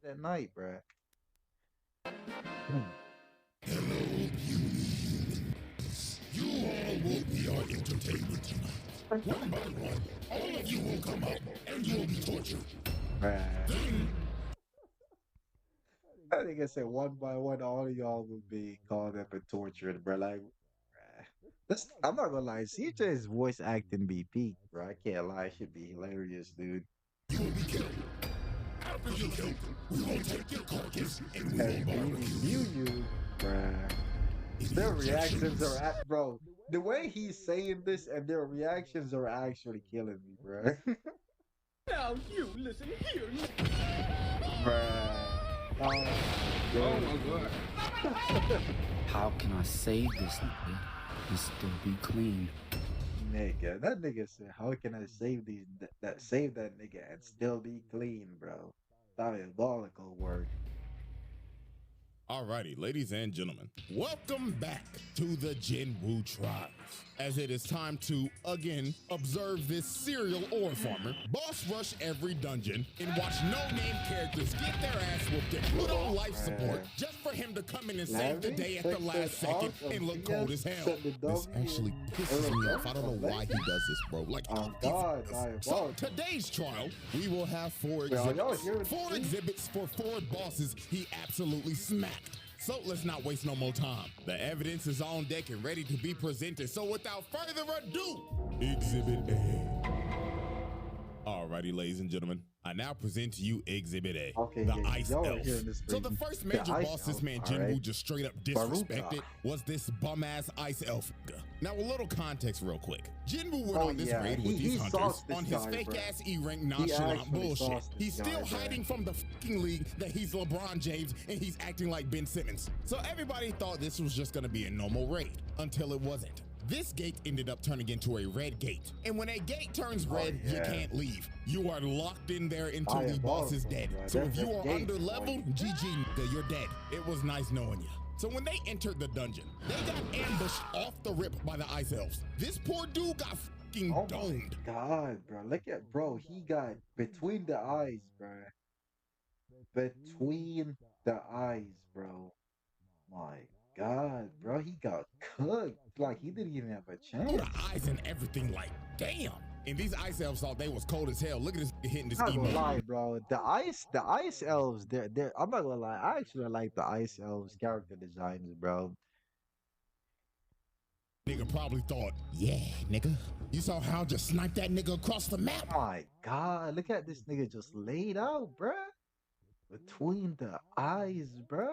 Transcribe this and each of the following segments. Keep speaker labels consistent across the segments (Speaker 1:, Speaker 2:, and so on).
Speaker 1: that night, bruh.
Speaker 2: Hello, beauty. You all will be our entertainment tonight. One by one, all of you will come up and you will be tortured.
Speaker 1: Bruh.
Speaker 2: Then,
Speaker 1: I think I said one by one, all of y'all would be called up and tortured, bro. Like, bruh. This, I'm not gonna lie, CJ's voice acting be peak, bro. I can't lie, it should be hilarious, dude.
Speaker 2: you will be killed. After you killed, we will take your carcass and we
Speaker 1: And
Speaker 2: will
Speaker 1: we
Speaker 2: barbecue
Speaker 1: review
Speaker 2: you.
Speaker 1: you, bruh.
Speaker 2: Any
Speaker 1: Their reactions
Speaker 2: objections?
Speaker 1: are at, bro. The way he's saying this and their reactions are actually killing me, bro.
Speaker 3: Now you listen here.
Speaker 1: Bruh. Oh,
Speaker 3: Oh my god.
Speaker 4: How can I save this nigga and still be clean?
Speaker 1: nigga, that nigga said, "How can I save these that save that nigga and still be clean, bro?" Diabolical work.
Speaker 2: Alrighty, ladies and gentlemen, welcome back to the Jinwoo trials. As it is time to, again, observe this serial ore farmer, boss rush every dungeon, and watch no-name characters get their ass whooped and put on life support just for him to come in and save the day at the last second and look cold as hell. This actually pisses me off. I don't know why he does this, bro. Like,
Speaker 1: Oh God,
Speaker 2: so
Speaker 1: diabolical.
Speaker 2: today's trial, we will have four
Speaker 1: Well, y'all
Speaker 2: exhibits.
Speaker 1: hear it?
Speaker 2: Four exhibits for four bosses he absolutely smacked. So let's not waste no more time. The evidence is on deck and ready to be presented. So without further ado, Exhibit A. Alrighty, ladies and gentlemen, I now present to you Exhibit A,
Speaker 1: Okay,
Speaker 2: the
Speaker 1: yeah,
Speaker 2: Ice
Speaker 1: y'all are
Speaker 2: Elf.
Speaker 1: hearing this
Speaker 2: So the
Speaker 1: crazy-
Speaker 2: first
Speaker 1: the
Speaker 2: major
Speaker 1: Ice
Speaker 2: boss this
Speaker 1: Elf,
Speaker 2: man
Speaker 1: alright?
Speaker 2: Jinwoo just straight up disrespected was this bum-ass Ice Elf. Now a little context real quick. Jinwoo went
Speaker 1: Oh,
Speaker 2: on this
Speaker 1: yeah,
Speaker 2: raid with
Speaker 1: he
Speaker 2: these hunters
Speaker 1: sauced this
Speaker 2: on his
Speaker 1: guy,
Speaker 2: fake-ass
Speaker 1: bro.
Speaker 2: E-rank
Speaker 1: He
Speaker 2: nonchalant
Speaker 1: actually
Speaker 2: bullshit.
Speaker 1: sauced this
Speaker 2: He's still
Speaker 1: guy, bro.
Speaker 2: hiding from the fucking league that he's LeBron James and he's acting like Ben Simmons. So everybody thought this was just gonna be a normal raid until it wasn't. This gate ended up turning into a red gate. And when a gate turns red, you
Speaker 1: yeah.
Speaker 2: can't leave. You are locked in there until the boss is dead.
Speaker 1: Diabolical,
Speaker 2: So
Speaker 1: bro.
Speaker 2: if you
Speaker 1: That
Speaker 2: are
Speaker 1: gate,
Speaker 2: under
Speaker 1: boy.
Speaker 2: leveled, GG, nigga, you're dead. It was nice knowing you. So when they entered the dungeon, they got ambushed off the rip by the Ice Elves. This poor dude got fucking
Speaker 1: Oh my
Speaker 2: domed.
Speaker 1: God, bro. Look at bro. He got between the eyes, bro. Between the eyes, bro. My God, bro. He got cooked. Like he didn't even have a
Speaker 2: Through
Speaker 1: chance.
Speaker 2: the eyes and everything, like, damn. And these Ice Elves thought they was cold as hell. Look at this nigga hitting this
Speaker 1: I'm not gonna
Speaker 2: emote.
Speaker 1: lie, bro. The ice elves, they're. I'm not gonna lie. I actually like the ice elves character designs, bro.
Speaker 2: Nigga probably thought, yeah, nigga. You saw how I just sniped that nigga across the map?
Speaker 1: My God, look at this nigga just laid out, bro. Between the eyes, bro.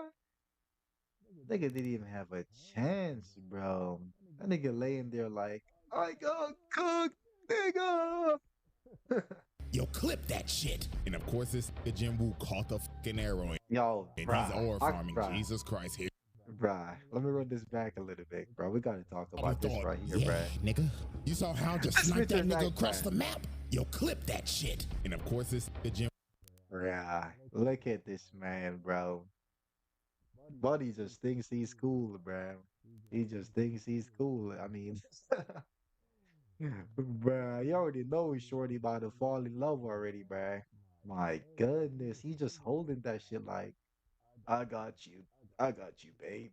Speaker 1: Nigga didn't even have a chance, bro. That nigga laying there like, I got cooked, nigga.
Speaker 2: Yo, clip that shit. And of course, this nigga Jinwoo caught the fucking arrow and
Speaker 1: Yo,
Speaker 2: he's
Speaker 1: bruh,
Speaker 2: ore farming.
Speaker 1: bruh,
Speaker 2: Jesus Christ, here.
Speaker 1: bruh. Let me run this back a little bit, bro. We gotta talk
Speaker 2: Probably
Speaker 1: about this
Speaker 2: thought,
Speaker 1: right here,
Speaker 2: yeah,
Speaker 1: bruh.
Speaker 2: nigga. You saw how I just
Speaker 1: Let's
Speaker 2: sniped that
Speaker 1: switch it
Speaker 2: nigga
Speaker 1: back,
Speaker 2: across
Speaker 1: bruh.
Speaker 2: the map? Yo, clip that shit. And of course, this nigga Jinwoo.
Speaker 1: Yeah, look at this man, bro. Buddy just thinks he's cool, bro. He just thinks he's cool. I mean, bruh, you already know he's shorty about to fall in love already, bruh. My goodness, he just holding that shit like, I got you. I got you, babe.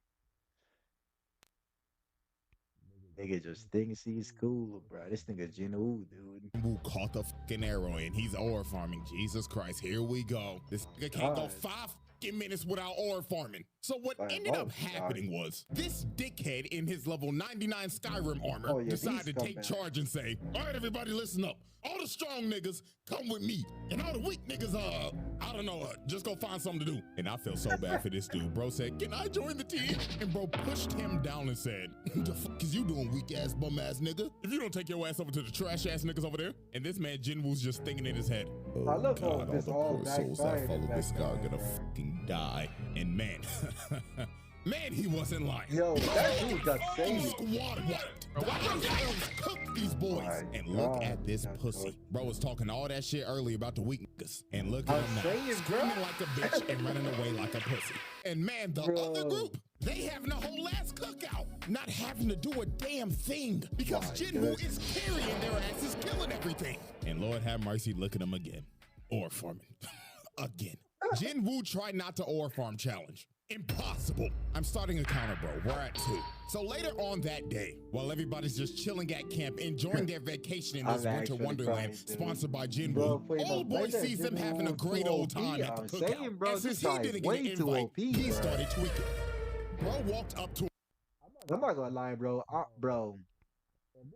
Speaker 1: Nigga just thinks he's cool, bruh. This nigga Jinwoo, dude.
Speaker 2: Jinwoo caught the fucking arrow and he's ore farming. Jesus Christ, here we go. This nigga can't go
Speaker 1: God.
Speaker 2: 5 fucking minutes without ore farming. So what ended up happening was this dickhead in his level 99 Skyrim armor
Speaker 1: Oh, yeah,
Speaker 2: decided to
Speaker 1: these
Speaker 2: take
Speaker 1: scumbags.
Speaker 2: charge and say, all right, everybody, listen up. All the strong niggas come with me. And all the weak niggas, I don't know, just go find something to do. And I feel so bad for this dude. Bro said, can I join the team? And bro pushed him down and said, the fuck is you doing, weak ass, bum ass nigga? If you don't take your ass over to the trash ass niggas over there. And this man Jinwoo's just thinking in his head, oh
Speaker 1: I love how
Speaker 2: God, all
Speaker 1: this
Speaker 2: the
Speaker 1: all
Speaker 2: poor souls that
Speaker 1: backfired
Speaker 2: follow
Speaker 1: back
Speaker 2: this guy are
Speaker 1: then,
Speaker 2: gonna
Speaker 1: man.
Speaker 2: fucking die. And man, man, he wasn't lying.
Speaker 1: Yo, that dude got saved.
Speaker 2: Squad wiped. The Ice Elves cooked these boys.
Speaker 1: My
Speaker 2: And look
Speaker 1: God,
Speaker 2: at this
Speaker 1: that's
Speaker 2: pussy.
Speaker 1: good.
Speaker 2: Bro was talking all that shit earlier about the weak niggas. And look at
Speaker 1: I'm
Speaker 2: him now.
Speaker 1: saying,
Speaker 2: Screaming
Speaker 1: bro.
Speaker 2: like a bitch and running away like a pussy. And man, the other
Speaker 1: Bro.
Speaker 2: group, they having a whole ass cookout. Not having to do a damn thing. Because
Speaker 1: My
Speaker 2: Jinwoo
Speaker 1: goodness.
Speaker 2: is carrying their asses, killing everything. And Lord have mercy, look at them again. Or farming. Again. Jinwoo tried not to ore farm challenge. Impossible. I'm starting a counter, bro. We're at 2. So later on that day, while everybody's just chilling at camp, enjoying their vacation in this winter wonderland sponsored by Jinwoo, old boy sees them having a great old time at the cookout.
Speaker 1: Bro,
Speaker 2: And since he didn't get an invite, he started tweaking. Bro walked up to him.
Speaker 1: I'm not gonna lie, bro. Bro,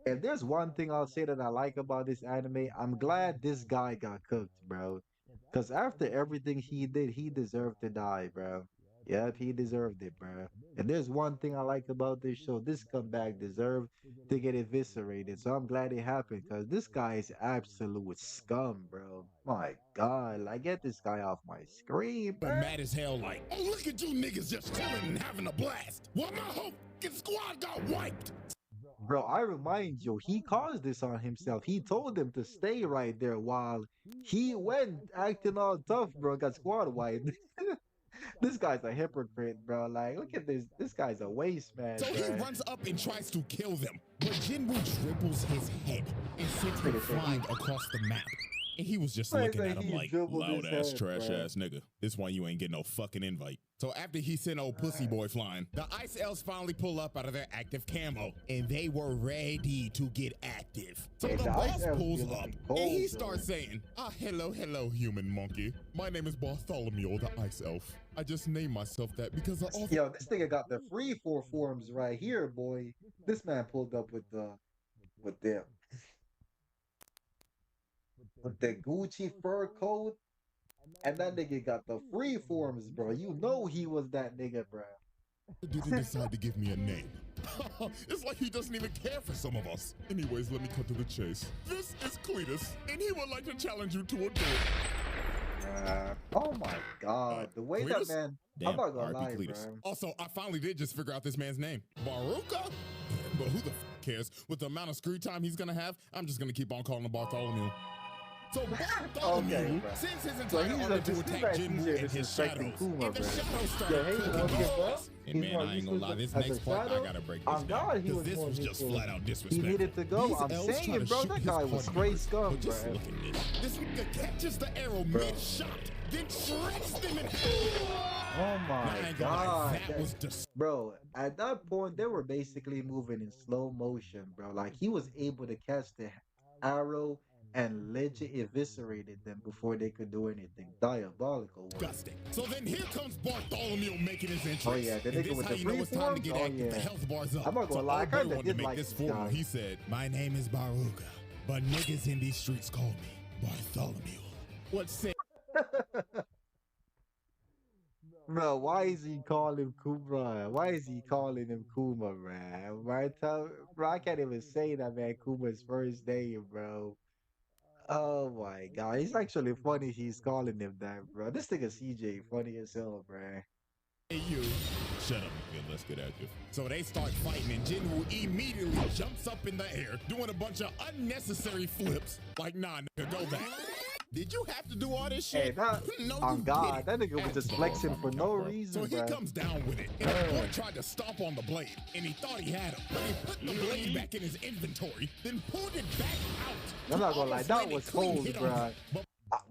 Speaker 1: if there's one thing I'll say that I like about this anime, I'm glad this guy got cooked, bro. Because after everything he did, he deserved to die, bro. Yep, he deserved it, bro. And there's one thing I like about this show. This comeback deserved to get eviscerated. So I'm glad it happened because this guy is absolute scum, bro. My God, like get this guy off my screen, bro.
Speaker 2: But mad as hell like, oh, look at you niggas just chilling and having a blast. Well, my whole squad got wiped.
Speaker 1: Bro, I remind you, he caused this on himself. He told them to stay right there while he went acting all tough, bro, got squad wiped. This guy's a hypocrite, bro. Like, look at this. This guy's a waste man.
Speaker 2: So
Speaker 1: bro.
Speaker 2: he runs up and tries to kill them, but Jinwoo dribbles his head and sends him flying across the map. And he was just looking at him like, loud ass, trash ass nigga. This why you ain't getting no fucking invite. So after he sent old pussy boy flying, the ice elves finally pull up out of their active camo, and they were ready to get active. So the boss pulls up, and he starts saying, hello, human monkey. My name is Bartholomew, the ice elf. I just named myself that because I also—
Speaker 1: Yo, this nigga got the free 4 forms right here, boy. This man pulled up with the Gucci fur coat, and that nigga got the free forms, bro. You know he was that nigga, bro.
Speaker 2: Didn't decide to give me a name. It's like he doesn't even care for some of us. Anyways, let me cut to the chase. This is Cletus, and he would like to challenge you to a duel.
Speaker 1: Oh my God, the way
Speaker 2: Cletus?
Speaker 1: that man.
Speaker 2: Damn,
Speaker 1: I'm not gonna lie,
Speaker 2: Cletus.
Speaker 1: bro.
Speaker 2: Also, I finally did just figure out this man's name. Baruka? But who the cares? With the amount of screen time he's gonna have, I'm just gonna keep on calling him Bartholomew. So Bartholomew sends his entire army to attack Jinwoo and his shadows. And the shadows started cooking boys. And man, I ain't gonna lie, this next part, I gotta break this down. Because this was just flat out disrespectful.
Speaker 1: He needed to go.
Speaker 2: These
Speaker 1: I'm
Speaker 2: elves
Speaker 1: saying,
Speaker 2: try to
Speaker 1: bro,
Speaker 2: shoot
Speaker 1: that
Speaker 2: his
Speaker 1: guy was
Speaker 2: party
Speaker 1: straight
Speaker 2: members,
Speaker 1: scum,
Speaker 2: but just
Speaker 1: bro.
Speaker 2: look at this. This nigga catches the arrow mid-shot, then shreds them in half.
Speaker 1: Oh my God.
Speaker 2: That was disgusting.
Speaker 1: Bro, at that point, they were basically moving in slow motion, bro. Like, he was able to catch the arrow and legit eviscerated them before they could do anything. Diabolical.
Speaker 2: Disgusting. So then here comes Bartholomew making his entrance.
Speaker 1: Oh yeah, the nigga with the free
Speaker 2: time to get
Speaker 1: form?
Speaker 2: active. The health bar's up.
Speaker 1: I'm not gonna lie, I kinda did like
Speaker 2: this
Speaker 1: this
Speaker 2: formal.
Speaker 1: guy.
Speaker 2: He said, "My name is Baruka, but niggas in these streets call me Bartholomew." What say?
Speaker 1: Bro, why is he calling him Kuma? Why is he calling him Kuma, man? Bro, I can't even say that, man. Kuma's first name, bro. Oh my God, he's actually funny. He's calling him that, bro. This nigga CJ funny as hell, bro.
Speaker 2: Hey, you. Shut up, man. Let's get active. So they start fighting, and Jinwoo immediately jumps up in the air, doing a bunch of unnecessary flips. Like, nah, nigga, go back. Did you have to do all this shit?
Speaker 1: Hey, that,
Speaker 2: no,
Speaker 1: on
Speaker 2: you
Speaker 1: God,
Speaker 2: didn't.
Speaker 1: that nigga was just flexing for no reason,
Speaker 2: So he
Speaker 1: bro.
Speaker 2: comes down with it, and the boy tried to stomp on the blade, and he thought he had him, but he put the blade back in his inventory, then pulled it back out.
Speaker 1: I'm not gonna lie, that was cold, bro.
Speaker 2: But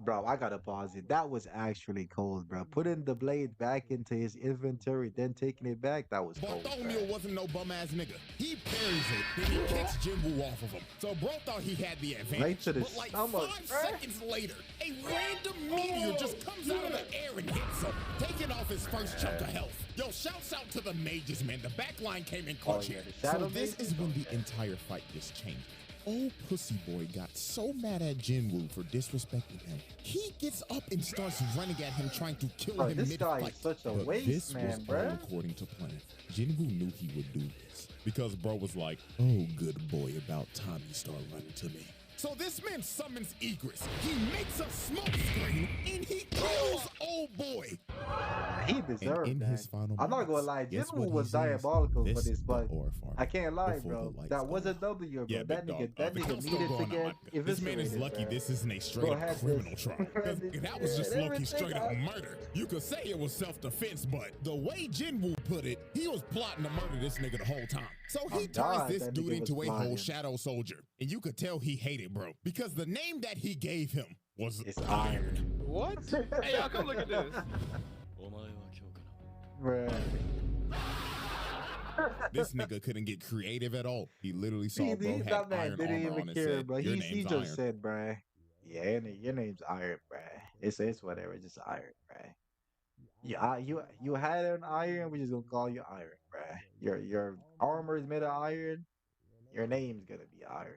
Speaker 1: Bro, I gotta pause it. That was actually cold, bro. Putting the blade back into his inventory, then taking it back, that was cold.
Speaker 2: Bartholomew wasn't no bum ass nigga. He parries it, then he kicks Jinwoo off of him. So bro thought he had the advantage.
Speaker 1: Right to the
Speaker 2: but like
Speaker 1: stomach.
Speaker 2: 5 seconds later, a random meteor just comes out of the air and hits him, taking off his first chunk of health. Yo, shouts out to the mages, man. The back line came in clutch here.
Speaker 5: So this is when the entire fight just changed. Old pussy boy got so mad at Jinwoo for disrespecting him. He gets up and starts running at him, trying to kill him
Speaker 1: This guy
Speaker 5: mid-fight.
Speaker 1: is such a
Speaker 5: But
Speaker 1: waste
Speaker 5: this
Speaker 1: man,
Speaker 5: was
Speaker 1: bro.
Speaker 5: all according to plan. Jinwoo knew he would do this because bro was like, "Oh, good boy, about time you start running to me."
Speaker 2: So this man summons Egress. He makes a smoke screen and he kills old boy.
Speaker 1: He deserved
Speaker 5: in
Speaker 1: that.
Speaker 5: his final
Speaker 1: I'm not gonna
Speaker 5: moments,
Speaker 1: lie,
Speaker 5: guess
Speaker 1: Jinwoo
Speaker 5: what he
Speaker 1: was
Speaker 5: says?
Speaker 1: diabolical for
Speaker 5: This
Speaker 1: this,
Speaker 5: is the
Speaker 1: but
Speaker 5: ore farm
Speaker 1: I can't lie,
Speaker 5: before
Speaker 1: bro.
Speaker 5: the lights
Speaker 1: That
Speaker 5: go
Speaker 1: was a
Speaker 5: out.
Speaker 1: W, bro.
Speaker 2: Yeah,
Speaker 1: that
Speaker 2: big
Speaker 1: nigga,
Speaker 2: dog.
Speaker 1: that
Speaker 2: The
Speaker 1: nigga
Speaker 2: count's
Speaker 1: needed
Speaker 2: still
Speaker 1: to
Speaker 2: going
Speaker 1: get
Speaker 2: on. This man is
Speaker 1: eviscerated,
Speaker 2: lucky
Speaker 1: bro.
Speaker 2: this isn't a straight
Speaker 1: Bro
Speaker 2: up
Speaker 1: had
Speaker 2: criminal
Speaker 1: this-
Speaker 2: trial. 'Cause if that was just
Speaker 1: Yeah,
Speaker 2: low-key
Speaker 1: everything
Speaker 2: straight up
Speaker 1: I-
Speaker 2: murder, you could say it was self-defense, but the way Jinwoo put it, he was plotting to murder this nigga the whole time. So he
Speaker 1: Oh,
Speaker 2: turns
Speaker 1: God,
Speaker 2: this
Speaker 1: that
Speaker 2: dude
Speaker 1: nigga was
Speaker 2: into a whole
Speaker 1: plotting.
Speaker 2: shadow soldier. And you could tell he hated bro. Because the name that he gave him was
Speaker 1: It's
Speaker 2: iron.
Speaker 3: What? Hey, y'all, come look at this.
Speaker 1: Bruh.
Speaker 2: This nigga couldn't get creative at all. He literally saw
Speaker 1: See,
Speaker 2: bro had
Speaker 1: that man
Speaker 2: iron
Speaker 1: didn't
Speaker 2: armor
Speaker 1: even
Speaker 2: on and
Speaker 1: care,
Speaker 2: said,
Speaker 1: bro.
Speaker 2: your
Speaker 1: He
Speaker 2: name's
Speaker 1: just
Speaker 2: iron.
Speaker 1: said, bruh, yeah, your name's Iron, bruh. It's whatever, just Iron, bruh. Yeah, you had an iron, we just gonna call you Iron, bruh. Your armor is made of iron. Your name's gonna be Iron.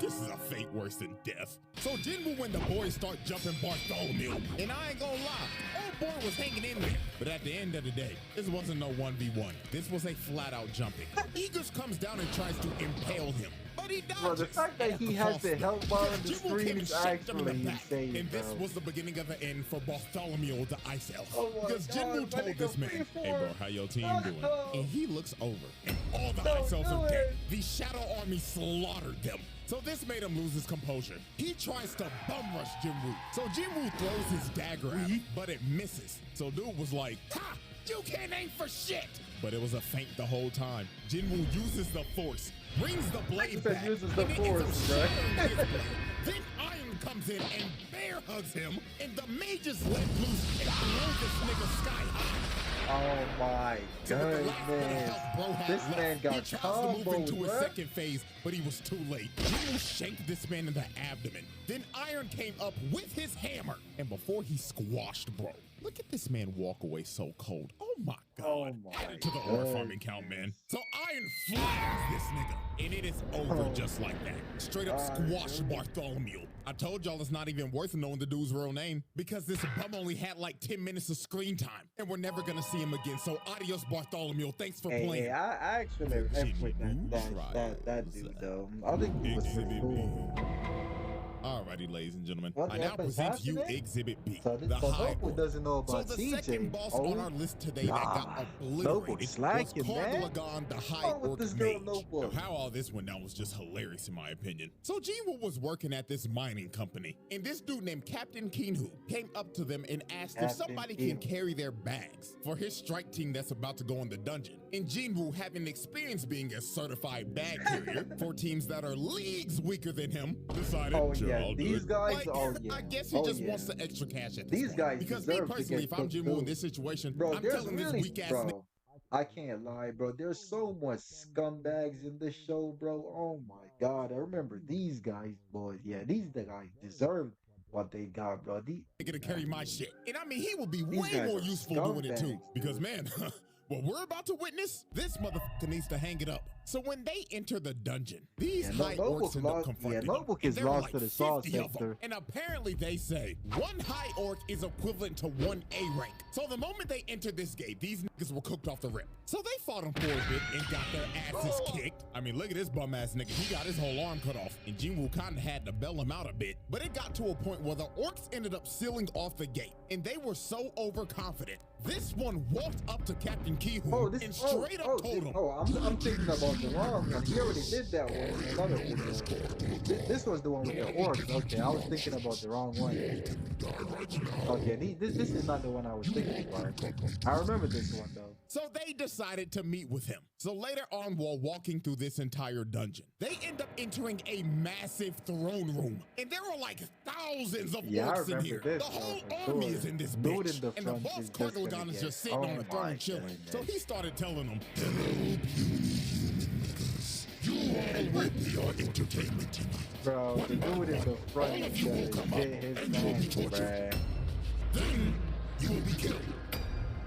Speaker 2: This is a fate worse than death. So Jinwoo when the boys start jumping Bartholomew, and I ain't gonna lie, old boy was hanging in there. But at the end of the day, this wasn't no 1v1. This was a flat-out jumping. Aegis comes down and tries to impale him, but he dodges.
Speaker 1: Bro, the fact that he has the health bar on the
Speaker 2: Jinwoo
Speaker 1: screen
Speaker 2: came
Speaker 1: is
Speaker 2: and shot him in the
Speaker 1: actually
Speaker 2: back,
Speaker 1: insane,
Speaker 2: and this
Speaker 1: bro.
Speaker 2: was the beginning of the end for Bartholomew the Ice Elf.
Speaker 1: Oh my
Speaker 2: Because
Speaker 1: God,
Speaker 2: Jinwoo
Speaker 1: my
Speaker 2: told
Speaker 1: nigga
Speaker 2: this man,
Speaker 1: free
Speaker 2: hey bro,
Speaker 1: form.
Speaker 2: how your team doing?
Speaker 1: No.
Speaker 2: And he looks over, and all the
Speaker 1: Don't
Speaker 2: Ice Elves
Speaker 1: do
Speaker 2: are
Speaker 1: it.
Speaker 2: dead. The Shadow Army slaughtered them. So this made him lose his composure. He tries to bum rush Jinwoo. So Jinwoo throws his dagger at him, but it misses. So dude was like, ha! You can't aim for shit! But it was a feint the whole time. Jinwoo uses the force, brings the blade
Speaker 1: said
Speaker 2: back,
Speaker 1: uses the
Speaker 2: and it ends up
Speaker 1: force, bruh.
Speaker 2: shattering his blade. Then Iron comes in and bear hugs him, and the mages let loose and blow this nigga sky high.
Speaker 1: Oh my
Speaker 2: So with the last bit of
Speaker 1: goodness.
Speaker 2: health bro had
Speaker 1: This
Speaker 2: left,
Speaker 1: man got
Speaker 2: he tries to move
Speaker 1: comboed,
Speaker 2: into his
Speaker 1: bruh.
Speaker 2: second phase, but he was too late. Jinwoo shanked this man in the abdomen. Then Iron came up with his hammer, and before he squashed bro. Look at this man walk away so cold. Oh my God.
Speaker 1: Oh my
Speaker 2: Add it to the ore farming count, man. So Iron flags this nigga, and it is over just like that. Straight up squash Bartholomew. I told y'all it's not even worth knowing the dude's real name because this bum only had like 10 minutes of screen time, and we're never gonna see him again. So adios, Bartholomew. Thanks for playing.
Speaker 1: Hey, I actually F with that dude though. I think he was pretty cool.
Speaker 2: Alrighty, ladies and gentlemen,
Speaker 1: What
Speaker 2: I now
Speaker 1: weapons
Speaker 2: present you
Speaker 1: happening?
Speaker 2: Exhibit B,
Speaker 1: So
Speaker 2: the High
Speaker 1: Nobu
Speaker 2: Orc.
Speaker 1: doesn't know about
Speaker 2: So the
Speaker 1: CJ.
Speaker 2: second boss on our list today that got obliterated
Speaker 1: Nobu
Speaker 2: was
Speaker 1: slacking, man.
Speaker 2: Carlagon, the High
Speaker 1: Oh, with
Speaker 2: Orc
Speaker 1: this girl
Speaker 2: Mage.
Speaker 1: Nobu.
Speaker 2: Now, how all this went down was just hilarious in my opinion. So Jinwoo was working at this mining company, and this dude named Captain Kinhu came up to them and asked if
Speaker 1: Captain
Speaker 2: somebody can
Speaker 1: Kinhu.
Speaker 2: carry their bags for his strike team that's about to go in the dungeon. And Jinwoo, having experience being a certified bag carrier for teams that are leagues weaker than him, decided,
Speaker 1: Oh
Speaker 2: sure,
Speaker 1: yeah,
Speaker 2: I'll do
Speaker 1: these
Speaker 2: it.
Speaker 1: guys.
Speaker 2: Like,
Speaker 1: Oh yeah.
Speaker 2: I guess he
Speaker 1: Oh,
Speaker 2: just
Speaker 1: yeah.
Speaker 2: wants the extra cash at this
Speaker 1: These
Speaker 2: point.
Speaker 1: guys
Speaker 2: Because me
Speaker 1: deserve to
Speaker 2: personally,
Speaker 1: get
Speaker 2: if I'm
Speaker 1: cooked,
Speaker 2: Jinwoo in
Speaker 1: too.
Speaker 2: this situation,
Speaker 1: Bro,
Speaker 2: I'm
Speaker 1: there's
Speaker 2: telling this
Speaker 1: really,
Speaker 2: weak ass nigga.
Speaker 1: bro. I can't lie, bro. There's so much scumbags in this show, bro. Oh my God, I remember these guys, boy. Yeah, these the guys deserve what they got, bro.
Speaker 2: To carry my shit. And I mean, he would be
Speaker 1: These
Speaker 2: way
Speaker 1: guys
Speaker 2: more
Speaker 1: are
Speaker 2: useful doing it too.
Speaker 1: scumbags,
Speaker 2: Because
Speaker 1: dude.
Speaker 2: man, what we're about to witness, this motherfucker needs to hang it up. So when they enter the dungeon, these high orcs end up confronting them.
Speaker 1: Notebook
Speaker 2: And
Speaker 1: is
Speaker 2: there are
Speaker 1: lost
Speaker 2: like
Speaker 1: to the sauce
Speaker 2: 50 of them.
Speaker 1: sector.
Speaker 2: And apparently they say one high orc is equivalent to one A rank. So the moment they entered this gate, these niggas were cooked off the rip. So they fought him for a bit and got their asses kicked. I mean, look at this bum ass nigga. He got his whole arm cut off. And Jinwoo kinda had to bail him out a bit. But it got to a point where the orcs ended up sealing off the gate. And they were so overconfident. This one walked up to Captain Kihu and straight up told him,
Speaker 1: I'm thinking about the wrong one. He already did that one in another video. This was the one with the orcs. Okay, I was thinking about the wrong one. Okay, this is not the one I was thinking about. I remember this one though.
Speaker 2: So they decided to meet with him. So later on, while walking through this entire dungeon, they end up entering a massive throne room. And there are like thousands of
Speaker 1: Yeah, I
Speaker 2: orcs in
Speaker 1: remember
Speaker 2: here.
Speaker 1: this,
Speaker 2: The whole
Speaker 1: for
Speaker 2: army
Speaker 1: sure.
Speaker 2: is in this
Speaker 1: Dude
Speaker 2: bitch.
Speaker 1: in the
Speaker 2: And the
Speaker 1: front
Speaker 2: boss
Speaker 1: is just gonna
Speaker 2: Carlagon is
Speaker 1: get-
Speaker 2: just sitting on
Speaker 1: oh
Speaker 2: the throne
Speaker 1: my
Speaker 2: chilling.
Speaker 1: goodness.
Speaker 2: So he started telling them, you all will be our entertainment tonight.
Speaker 1: Bro, the dude in the front is gonna get his man, bruh.
Speaker 2: Then you will be killed.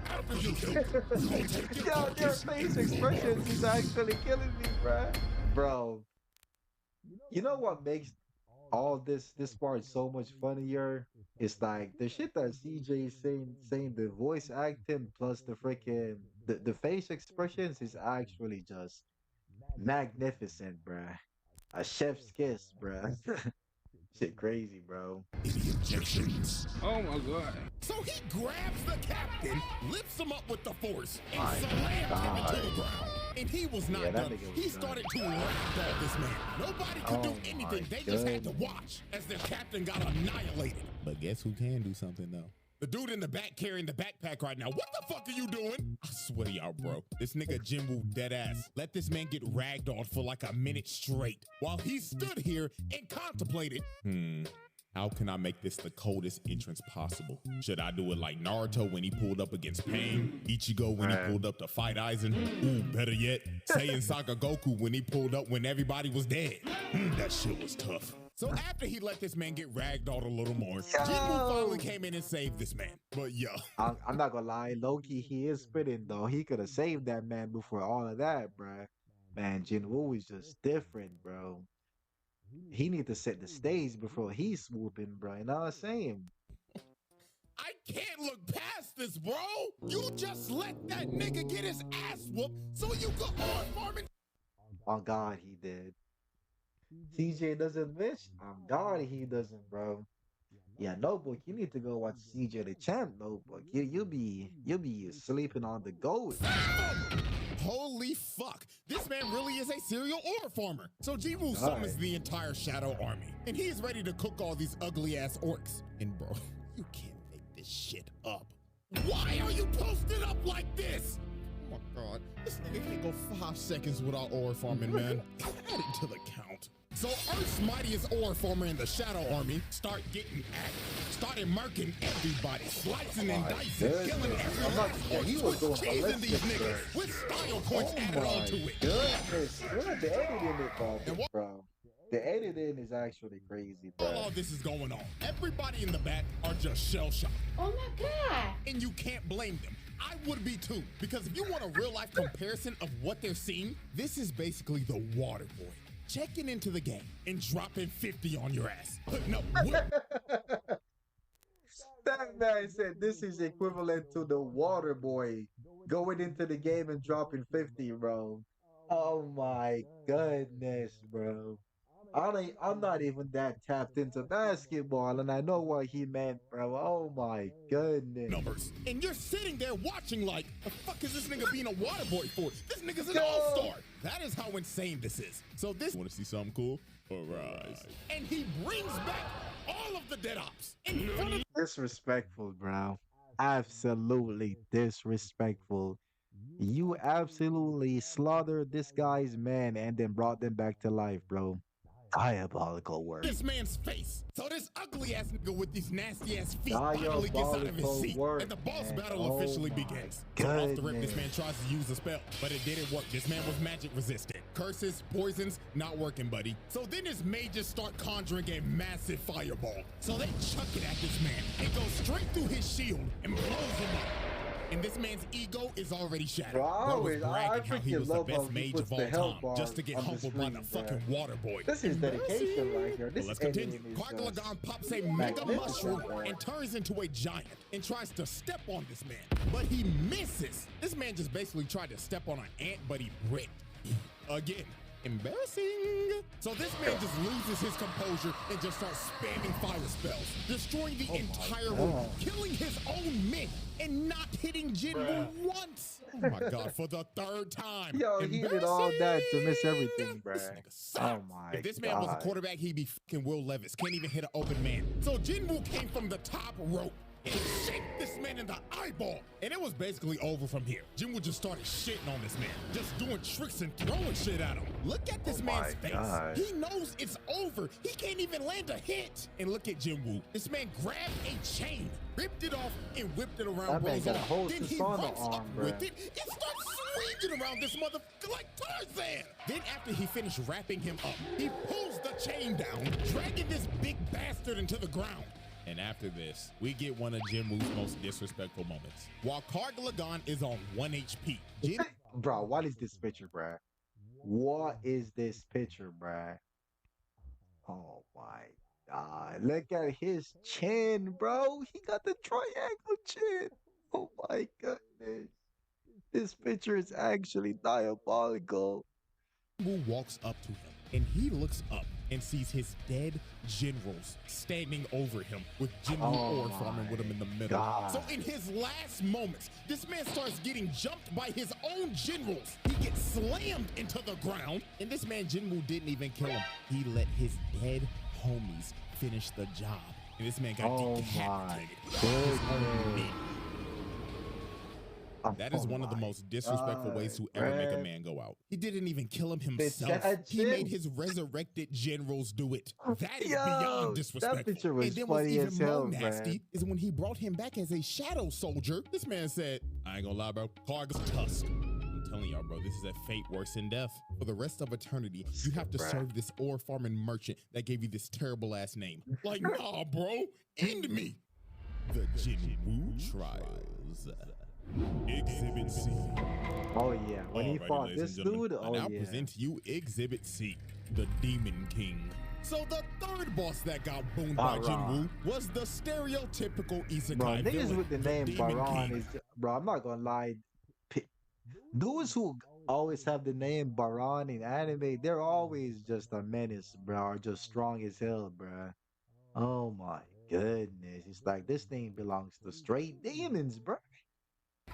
Speaker 2: After you kill, we will take your
Speaker 1: Yo, their face expressions is actually killing me, bruh. Bro, you know what makes all this part so much funnier? It's like the shit that CJ is saying the voice acting plus the freaking the face expressions is actually just magnificent, bruh. A chef's kiss, bruh. Shit crazy, bro.
Speaker 2: injections.
Speaker 3: Oh my God.
Speaker 2: So he grabs the captain, lifts him up with the force, and
Speaker 1: My
Speaker 2: slams him
Speaker 1: God.
Speaker 2: into the ground. And he was not
Speaker 1: Yeah, that
Speaker 2: done.
Speaker 1: nigga was
Speaker 2: He
Speaker 1: done.
Speaker 2: started to ragdoll this man. Nobody could do
Speaker 1: Oh
Speaker 2: anything.
Speaker 1: my
Speaker 2: They just had to
Speaker 1: goodness.
Speaker 2: watch as their captain got annihilated. But guess who can do something though? The dude in the back carrying the backpack right now. What the fuck are you doing? I swear to y'all, bro. This nigga Jinwoo dead ass. Let this man get ragdolled for like a minute straight while he stood here and contemplated,
Speaker 5: How can I make this the coldest entrance possible? Should I do it like Naruto when he pulled up against Pain? Ichigo when he pulled up to fight Aizen? Ooh, better yet, Saiyan Saga Goku when he pulled up when everybody was dead. That shit was tough. So after he let this man get ragdolled a little more, Jinwoo finally came in and saved this man. But yo,
Speaker 1: I'm not gonna lie, Loki, he is spitting though. He could have saved that man before all of that, bruh. Man, Jinwoo is just different, bro. He need to set the stage before he's swooping, bro. You know what I'm saying?
Speaker 5: I can't look past this, bro. You just let that nigga get his ass whooped so you could on farming.
Speaker 1: On God, he did. CJ doesn't miss. On God, he doesn't, bro. Yeah, notebook. You need to go watch CJ the Champ, notebook. You'll be sleeping on the goat.
Speaker 5: Holy fuck! This man really is a serial ore farmer. So Jinwoo summons the entire Shadow Army, and he is ready to cook all these ugly ass orcs. And bro, you can't make this shit up. Why are you posted up like this? Oh my god, this nigga can't go 5 seconds without ore farming, man. Add it to the count. So Earth's mightiest ore farmer in the Shadow Army started murking everybody, slicing and dicing, killing everyone.
Speaker 1: He was doing
Speaker 5: cheesing these niggas with style points added onto it.
Speaker 1: Goodness, look, the editing is bro. The editing is actually crazy, bro.
Speaker 5: All this is going on. Everybody in the back are just shell-shocked.
Speaker 6: Oh my god.
Speaker 5: And you can't blame them. I would be too, because if you want a real-life comparison of what they're seeing, this is basically the Water Boy. Checking into the game and dropping 50 on your ass. No,
Speaker 1: that man said this is equivalent to the Water Boy going into the game and dropping 50, bro. Oh my goodness, bro. I'm not even that tapped into basketball, and I know what he meant, bro. Oh my goodness.
Speaker 5: Numbers. And you're sitting there watching like, the fuck is this nigga being a water boy for? This nigga's an all-star. That is how insane this is. So this, want to see something cool? Arise. And he brings back all of the dead ops in front of.
Speaker 1: Disrespectful, bro. Absolutely disrespectful. You absolutely slaughtered this guy's man and then brought them back to life, bro. Diabolical work.
Speaker 5: This man's face. So this ugly ass nigga with these nasty ass feet finally gets out of his seat, and the boss battle officially begins. So off the rip, this man tries to use a spell, but it didn't work. This man was magic resistant. Curses, poisons, not working, buddy. So then his mages start conjuring a massive fireball. So they chuck it at this man. It goes straight through his shield and blows him up. And this man's ego is already shattered. Bro was bragging how he was the best mage of all time just to get humbled by the fucking water boy.
Speaker 1: This is dedication right here.
Speaker 5: Well, let's continue. Kargalagon pops a mega mushroom and turns into a giant and tries to step on this man, but he misses. This man just basically tried to step on an ant, but he bricked. Again. Embarrassing. So this man just loses his composure and just starts spamming fire spells, destroying the entire room, killing his own men, and not hitting Jinwoo once. Oh my god, for the 3rd time.
Speaker 1: Yo, he did all that to miss everything, bro. Oh my
Speaker 5: If this man was a quarterback, he'd be fucking Will Levis. Can't even hit an open man. So Jinwoo came from the top rope and shaped this man in the eyeball. And it was basically over from here. Jinwoo just started shitting on this man, just doing tricks and throwing shit at him. Look at this man's face. He knows it's over. He can't even land a hit. And look at Jinwoo. This man grabbed a chain, ripped it off, and whipped it around Bro's arm. Then he runs up with it and starts swinging around this motherfucker like Tarzan. Then after he finished wrapping him up, he pulls the chain down, dragging this big bastard into the ground. And after this, we get one of Jinwoo's most disrespectful moments. While Kargalagon is on 1 HP,
Speaker 1: bro, what is this picture, bro? What is this picture, bro? Oh my god. Look at his chin, bro. He got the triangle chin. Oh my goodness. This picture is actually diabolical.
Speaker 5: Jinwoo walks up to him, and he looks up and sees his dead generals standing over him with Jinwoo ore farming with him in the middle. God. So in his last moments, this man starts getting jumped by his own generals. He gets slammed into the ground, and this man Jinwoo didn't even kill him. He let his dead homies finish the job. And this man got decapitated. That is
Speaker 1: Oh
Speaker 5: one of the
Speaker 1: my
Speaker 5: most disrespectful ways
Speaker 1: God,
Speaker 5: to ever make a
Speaker 1: bruh.
Speaker 5: man go out. He didn't even kill him
Speaker 1: The
Speaker 5: himself. He
Speaker 1: Dachamp?
Speaker 5: made his resurrected generals do it. That is beyond
Speaker 1: Yo, that
Speaker 5: disrespectful.
Speaker 1: picture was
Speaker 5: And then what's
Speaker 1: funny
Speaker 5: even
Speaker 1: as
Speaker 5: more
Speaker 1: hell,
Speaker 5: nasty
Speaker 1: man.
Speaker 5: is when he brought him back as a shadow soldier. This man said, I ain't gonna lie, bro. Cargus Tusk. I'm telling y'all, bro, this is a fate worse than death. For the rest of eternity, you have to
Speaker 1: Bruh.
Speaker 5: serve this ore farming merchant that gave you this terrible ass name. Like, nah, bro, end me. The Jinwoo Trials. Exhibit C.
Speaker 1: Oh yeah, when he
Speaker 5: Alrighty,
Speaker 1: fought
Speaker 5: ladies
Speaker 1: this
Speaker 5: and gentlemen,
Speaker 1: dude,
Speaker 5: I
Speaker 1: oh
Speaker 5: now
Speaker 1: yeah.
Speaker 5: present to you Exhibit C, the Demon King. So the third boss that got boomed by Jinwoo was the stereotypical isekai
Speaker 1: Bro, niggas
Speaker 5: villain,
Speaker 1: with the name
Speaker 5: Demon
Speaker 1: Baran
Speaker 5: King.
Speaker 1: is, bro, I'm not gonna lie. Dudes who always have the name Baran in anime, they're always just a menace, bro, or just strong as hell, bro. Oh my goodness. It's like this thing belongs to straight demons, bro.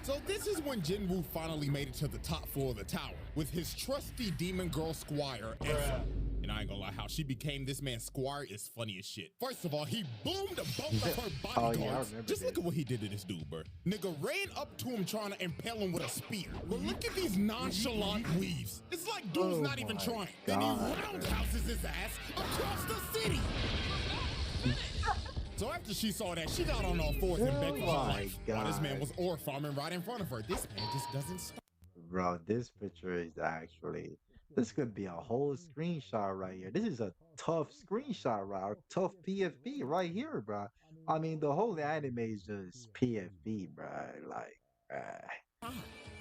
Speaker 5: So this is when Jinwoo finally made it to the top floor of the tower with his trusty demon girl squire, Essa. And I ain't gonna lie, how she became this man's squire is funny as shit. First of all, he boomed both of her bodyguards. Just look at what he did to this dude, bro. Nigga ran up to him trying to impale him with a spear. But look at these nonchalant weaves. It's like dude's not even trying. Then he roundhouses his ass across the city. So after she saw that, she got on all fours and begged for her life. While this man was ore farming right in front of her. This man just doesn't stop.
Speaker 1: Bro, this picture is actually, this could be a whole screenshot right here. This is a tough screenshot, right? A tough PFP right here, bro. I mean, the whole anime is just PFP, bro. Like,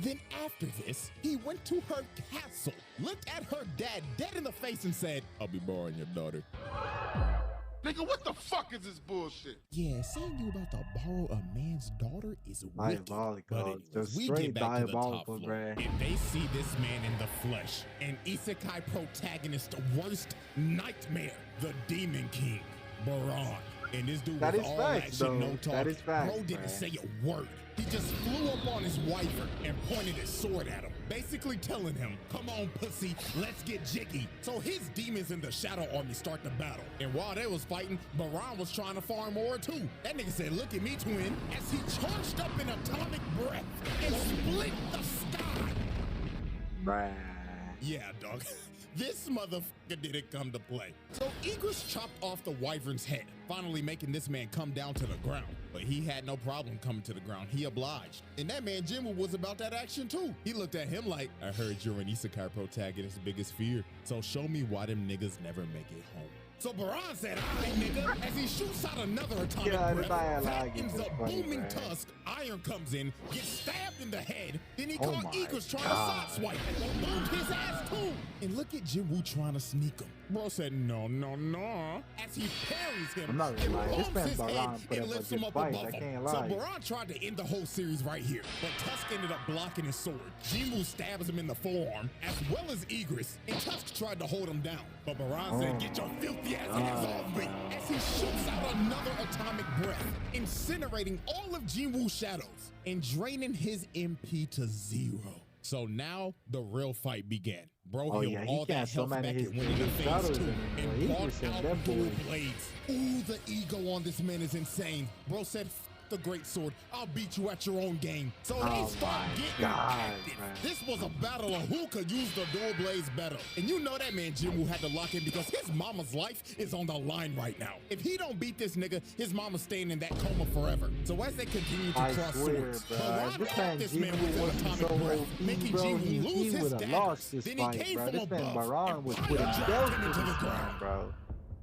Speaker 5: Then after this, he went to her castle, looked at her dad dead in the face and said, I'll be borrowing your daughter.
Speaker 6: Nigga, what the fuck is this bullshit?
Speaker 5: Yeah, saying you about to borrow a man's daughter is wicked.
Speaker 1: diabolical.
Speaker 5: But anyways,
Speaker 1: Just
Speaker 5: we
Speaker 1: straight
Speaker 5: get back to the top
Speaker 1: diabolical,
Speaker 5: floor,
Speaker 1: bruh.
Speaker 5: and they see this man in the flesh, an isekai protagonist's worst nightmare, the Demon King, Baran. And this dude
Speaker 1: That
Speaker 5: was
Speaker 1: is
Speaker 5: all
Speaker 1: facts,
Speaker 5: action,
Speaker 1: though.
Speaker 5: no talk.
Speaker 1: That is facts,
Speaker 5: Bro didn't
Speaker 1: bruh.
Speaker 5: say a word. He just flew up on his wyvern and pointed his sword at him, basically telling him, come on, pussy, let's get jiggy. So his demons in the shadow army start the battle. And while they was fighting, Baran was trying to farm ore too. That nigga said, look at me, twin, as he charged up in atomic breath and split the sky.
Speaker 1: bruh.
Speaker 5: Yeah, dog. This motherfucker didn't come to play. So Igris chopped off the wyvern's head, finally making this man come down to the ground. But he had no problem coming to the ground. He obliged. And that man Jinwoo was about that action too. He looked at him like, I heard you're an isekai protagonist's biggest fear. So show me why them niggas never make it home. So Baran said, "Aye, nigga," as he shoots out another atomic breath. That ends up booming tusk. Iron comes in, gets stabbed in the head. Then he caught Igris trying to side swipe. Boomed his ass too. And look at Jinwoo trying to sneak him. Bro said, no, no, no. As he parries him
Speaker 1: I'm not
Speaker 5: and
Speaker 1: gonna lie, this
Speaker 5: bumps
Speaker 1: man
Speaker 5: his head
Speaker 1: Baran put
Speaker 5: and
Speaker 1: up a
Speaker 5: lifts him
Speaker 1: good
Speaker 5: up
Speaker 1: fight,
Speaker 5: above
Speaker 1: I
Speaker 5: him.
Speaker 1: can't
Speaker 5: So
Speaker 1: lie.
Speaker 5: Baran tried to end the whole series right here, but Tusk ended up blocking his sword. Jinwoo stabs him in the forearm, as well as Igris, and Tusk tried to hold him down. But Baran said, get your filthy ass hands off me, as he shoots out another atomic breath, incinerating all of Jinwoo's shadows and draining his MP to 0. So now the real fight began. Bro healed all that health back and went into phase 2 and brought out dual blades. Ooh, the ego on this man is insane. Bro said, the great sword, I'll beat you at your own game. So they start getting active. This was a battle of who could use the dual blades better. And you know that man Jinwoo had to lock in because his mama's life is on the line right now. If he don't beat this nigga, his mama's staying in that coma forever. So as they continue to cross swords, Baran caught this man with an atomic breath, making Jinwoo lose his daggers. Then he came from above and dropped him into the ground.
Speaker 1: Bro.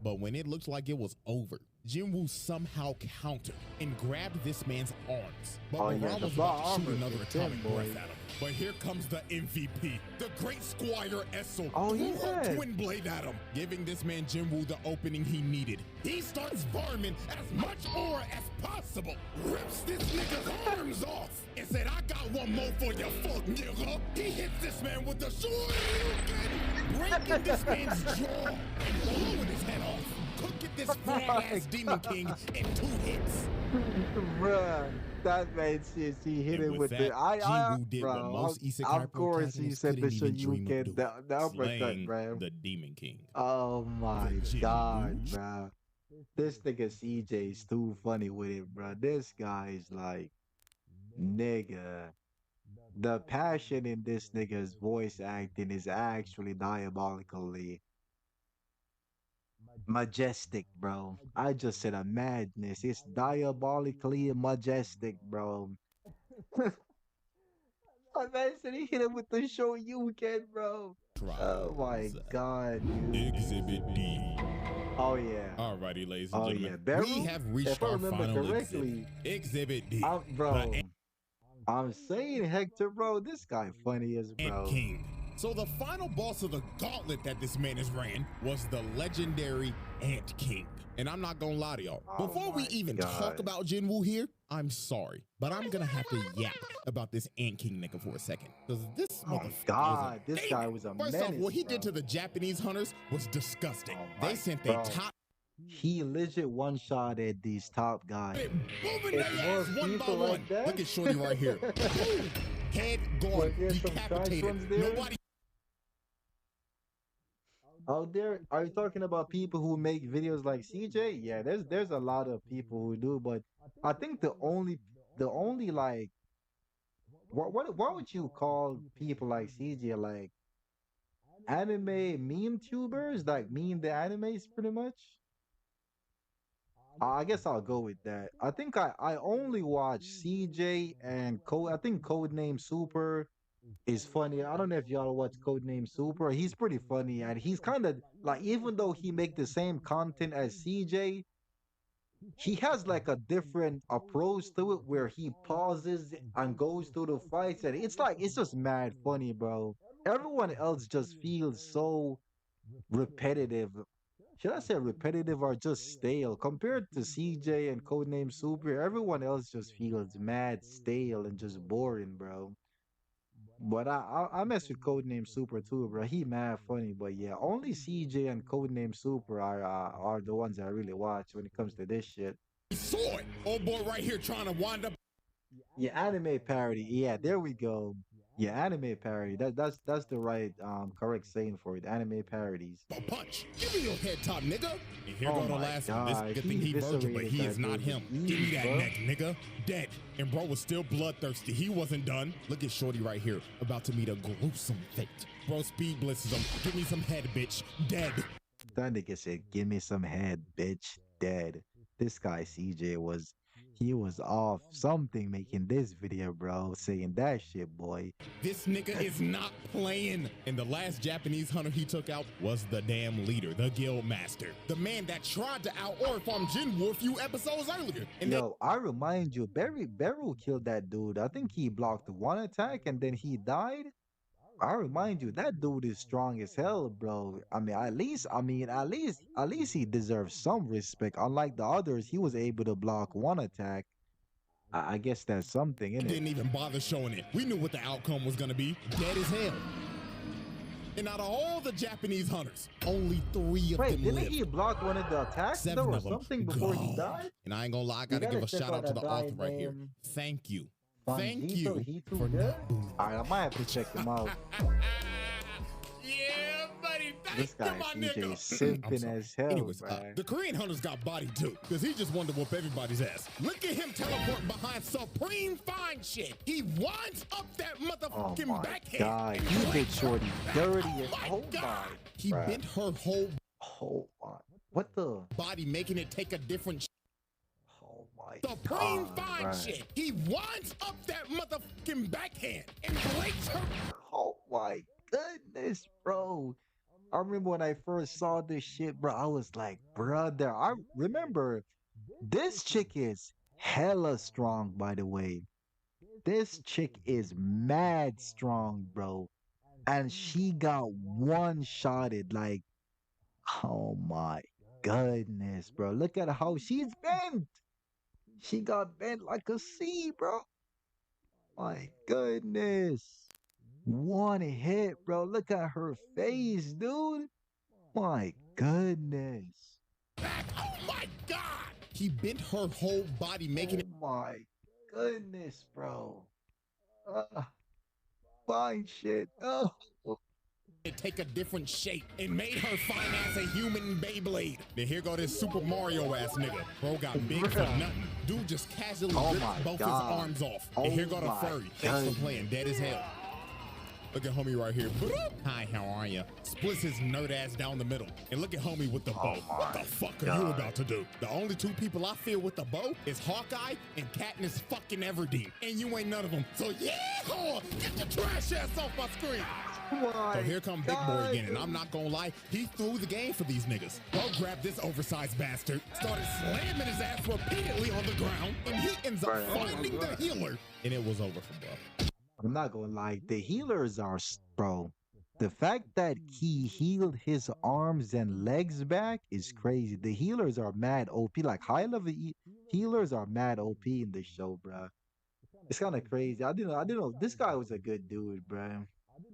Speaker 5: But when it looked like it was over, Jinwoo somehow countered and grabbed this man's arms. But Baran was about to shoot another atomic breath at him. But here comes the MVP, the great Squire Essel, threw her twin blade at him, giving this man Jinwoo the opening he needed. He starts farming as much ore as possible, rips this nigga's arms off, and said, I got one more for you, fuck nigga. He hits this man with the sword, breaking this man's jaw and blowing his head off. Cooking this fat-ass Demon King in 2 hits.
Speaker 1: Bruh, that made sense. He hit him with the
Speaker 5: Jinwoo did what most isekai
Speaker 1: of course he said
Speaker 5: couldn't
Speaker 1: to show
Speaker 5: even
Speaker 1: you
Speaker 5: dream of
Speaker 1: get
Speaker 5: doing,
Speaker 1: the uppercut,
Speaker 5: slaying
Speaker 1: bro.
Speaker 5: the Demon King.
Speaker 1: Oh my
Speaker 5: The
Speaker 1: god,
Speaker 5: Jinwoo.
Speaker 1: bro. This nigga CJ is too funny with it, bro. This guy is like, nigga. The passion in this nigga's voice acting is actually diabolically majestic, bro. I just said a madness. It's diabolically majestic, bro. My man said he hit him with the show you can, bro. Oh my
Speaker 5: Trials.
Speaker 1: god, dude.
Speaker 5: Exhibit D.
Speaker 1: Oh yeah.
Speaker 5: Alrighty, ladies and
Speaker 1: Oh
Speaker 5: gentlemen.
Speaker 1: yeah. Beryl,
Speaker 5: We have reached
Speaker 1: if I
Speaker 5: our
Speaker 1: remember
Speaker 5: final
Speaker 1: correctly,
Speaker 5: exhibit D.
Speaker 1: bro,
Speaker 5: The
Speaker 1: I'm saying Hector, bro, this guy funny as
Speaker 5: Ant
Speaker 1: bro.
Speaker 5: King. So the final boss of the gauntlet that this man has ran was the legendary Ant King. And I'm not gonna lie to y'all.
Speaker 1: Oh
Speaker 5: Before we
Speaker 1: my
Speaker 5: even
Speaker 1: God.
Speaker 5: talk about Jinwoo here, I'm sorry, but I'm gonna have to yap about this Ant King nigga for a second. Because this
Speaker 1: Oh
Speaker 5: motherfucker
Speaker 1: God,
Speaker 5: was a
Speaker 1: this guy
Speaker 5: demon.
Speaker 1: was a
Speaker 5: First
Speaker 1: menace,
Speaker 5: off, what he
Speaker 1: bro.
Speaker 5: did to the Japanese hunters was disgusting.
Speaker 1: Oh my
Speaker 5: They sent their
Speaker 1: bro.
Speaker 5: top
Speaker 1: He legit one shot at these top guys.
Speaker 5: booming
Speaker 1: If
Speaker 5: their
Speaker 1: more
Speaker 5: ass one by
Speaker 1: people
Speaker 5: one.
Speaker 1: like that-
Speaker 5: Look at Shorty right here. Boom. Head gone,
Speaker 1: But there's some
Speaker 5: decapitated.
Speaker 1: trash ones there.
Speaker 5: Nobody
Speaker 1: Out there, are you talking about people who make videos like CJ? Yeah, there's a lot of people who do, but I think the only like what would you call people like CJ, like anime meme tubers, like meme the animes pretty much? I guess I'll go with that. I think I only watch CJ and Code. I think Codename Super is funny. I don't know if y'all watch Codename Super. He's pretty funny, and he's kind of like, even though he make the same content as CJ, he has like a different approach to it where he pauses and goes through the fights, and it's like it's just mad funny, bro. Everyone else just feels so repetitive. Should I say repetitive or just stale? Compared to CJ and Codename Super, everyone else just feels mad stale and just boring, bro. But I mess with Codename Super too, bro. He mad funny, but yeah, only CJ and Codename Super are the ones I really watch when it comes to this shit.
Speaker 5: saw it. Old boy right here trying to wind up
Speaker 1: Yeah, anime parody. Yeah, there we go. Yeah, anime parody. That's the right correct saying for it. Anime parodies.
Speaker 5: a punch. Give me your head top, nigga. And here
Speaker 1: Oh
Speaker 5: go the
Speaker 1: my
Speaker 5: last one. This
Speaker 1: God,
Speaker 5: good
Speaker 1: he
Speaker 5: thing he virgin, but
Speaker 1: eviscerated
Speaker 5: he
Speaker 1: that
Speaker 5: is not
Speaker 1: dude
Speaker 5: him.
Speaker 1: with
Speaker 5: Give me
Speaker 1: ease,
Speaker 5: that
Speaker 1: bro.
Speaker 5: neck, nigga. Dead. And bro was still bloodthirsty. He wasn't done. Look at Shorty right here, about to meet a gruesome fate. Bro speed blitzes him. Give me some head, bitch. Dead.
Speaker 1: That nigga said, "Give me some head, bitch." Dead. This guy CJ he was off something making this video, bro. Saying that shit, boy.
Speaker 5: This nigga is not playing. And the last Japanese hunter he took out was the damn leader, the guild master. The man that tried to out-farm Jinwoo a few episodes earlier. And
Speaker 1: Yo, I remind you, Beru killed that dude. I think he blocked one attack and then he died. I remind you, that dude is strong as hell, bro. At least he deserves some respect. Unlike the others, he was able to block one attack. I guess that's something, innit?
Speaker 5: didn't even bother showing it. We knew what the outcome was gonna be. Dead as hell. And out of all the Japanese hunters, only 3 of
Speaker 1: Wait,
Speaker 5: them
Speaker 1: didn't
Speaker 5: lived.
Speaker 1: he block one of the attacks
Speaker 5: 7
Speaker 1: though, or
Speaker 5: of them
Speaker 1: something before he
Speaker 5: gone.
Speaker 1: died?
Speaker 5: And I ain't gonna lie, I gotta
Speaker 1: gotta
Speaker 5: give a
Speaker 1: check
Speaker 5: shout
Speaker 1: out
Speaker 5: out to
Speaker 1: that
Speaker 5: the author
Speaker 1: guy
Speaker 5: right here.
Speaker 1: named
Speaker 5: Thank you. Thank
Speaker 1: Banjito,
Speaker 5: you
Speaker 1: he too
Speaker 5: for
Speaker 1: good?
Speaker 5: not booming.
Speaker 1: Alright, I might have to check him out.
Speaker 5: Yeah, buddy.
Speaker 1: This guy
Speaker 5: my
Speaker 1: CJ
Speaker 5: nigga.
Speaker 1: is
Speaker 5: I'm
Speaker 1: simping
Speaker 5: sorry.
Speaker 1: as hell,
Speaker 5: Anyways,
Speaker 1: bruh.
Speaker 5: the Korean hunters got body too, because he just wanted to whoop everybody's ass. Look at him teleport behind supreme fine shit. He winds up that
Speaker 1: Oh
Speaker 5: motherfucking
Speaker 1: my
Speaker 5: backhand.
Speaker 1: god,
Speaker 5: and
Speaker 1: he did
Speaker 5: breaks her
Speaker 1: Shorty
Speaker 5: back.
Speaker 1: dirty
Speaker 5: Oh
Speaker 1: as
Speaker 5: my
Speaker 1: oh
Speaker 5: god.
Speaker 1: my.
Speaker 5: He
Speaker 1: bruh.
Speaker 5: bent her whole
Speaker 1: Oh my. What the?
Speaker 5: body, making it take a different
Speaker 1: Oh my
Speaker 5: supreme
Speaker 1: god.
Speaker 5: fine
Speaker 1: bruh.
Speaker 5: shit. He winds up that motherfucking backhand and breaks her.
Speaker 1: Oh my goodness, bro. I remember when I first saw this shit, bro. I was like, brother. I remember this chick is hella strong, by the way. This chick is mad strong, bro. And she got one shotted. Like, oh my goodness, bro. Look at how she's bent. She got bent like a C, bro. My goodness. One hit, bro. Look at her face, dude. My goodness.
Speaker 5: Back. Oh my god. He bent her whole body, making it.
Speaker 1: Oh my goodness, bro. Fine shit. Oh.
Speaker 5: it take a different shape and made her fine as a human Beyblade. Then here go this Super Mario ass nigga. Bro got big for nothing. Dude just casually ripped both his arms off. And here go the furry. Thanks for playing dead as hell. Look at homie right here. Hi, how are you? Splits his nerd ass down the middle. And look at homie with the bow. What the fuck are you about to do? The only two people I fear with the bow is Hawkeye and Katniss fucking Everdeen. And you ain't none of them. So yeah, get your trash ass off my screen. So here come Big Boy again, and I'm not gonna lie, he threw the game for these niggas. Bro grabbed this oversized bastard, started slamming his ass repeatedly on the ground, and he ends up finding the healer, and it was over for bro.
Speaker 1: I'm not gonna lie, the healers are, bro. The fact that he healed his arms and legs back is crazy. The healers are mad OP, like high level healers are mad OP in this show, bro. It's kind of crazy. I didn't know this guy was a good dude, bro.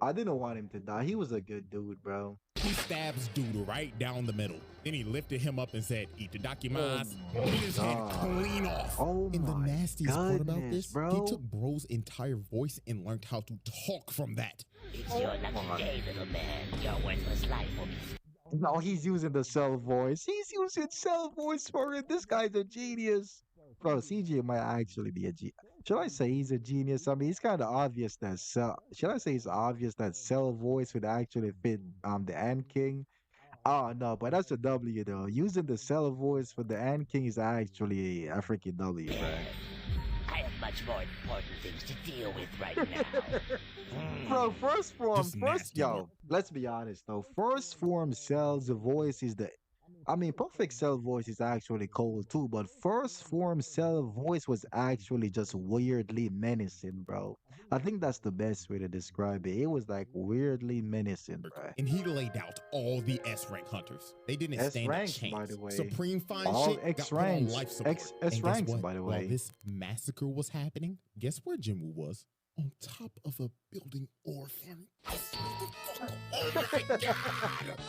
Speaker 1: I didn't want him to die. He was a good dude, bro.
Speaker 5: He stabs dude right down the middle. Then he lifted him up and said, "Itadakimasu." Hit his head clean off.
Speaker 1: Oh
Speaker 5: and the
Speaker 1: my
Speaker 5: nastiest part about
Speaker 1: goodness,
Speaker 5: this,
Speaker 1: bro.
Speaker 5: he took bro's entire voice and learned how to talk from that.
Speaker 7: It's your lucky day, little man. Your worthless life will be...
Speaker 1: No, he's using the cell voice. He's using cell voice for it. This guy's a genius. Bro, CJ might actually be a genius. Should I say he's a genius? I mean, it's kind of obvious that should I say it's obvious that cell voice would actually fit the Ant King? Oh no, but that's a W though. Using the cell voice for the Ant King is actually a freaking W, bro.
Speaker 7: I have much more important things to deal with right now.
Speaker 1: Bro, first form,
Speaker 5: nasty, bro.
Speaker 1: let's be honest though. First form Cell's voice is perfect Cell voice is actually cool too, but first form Cell voice was actually just weirdly menacing, bro. I think that's the best way to describe it. It was like weirdly menacing, bro.
Speaker 5: And he laid out all the S rank hunters. They didn't stand a
Speaker 1: ranks,
Speaker 5: chance.
Speaker 1: by the way.
Speaker 5: Supreme fine
Speaker 1: All
Speaker 5: shit
Speaker 1: X
Speaker 5: got put on
Speaker 1: ranks,
Speaker 5: life support.
Speaker 1: S
Speaker 5: And guess
Speaker 1: ranks,
Speaker 5: what?
Speaker 1: by the
Speaker 5: While
Speaker 1: way.
Speaker 5: this massacre was happening, guess where Jinwoo was? On top of a building ore farm. Oh my god!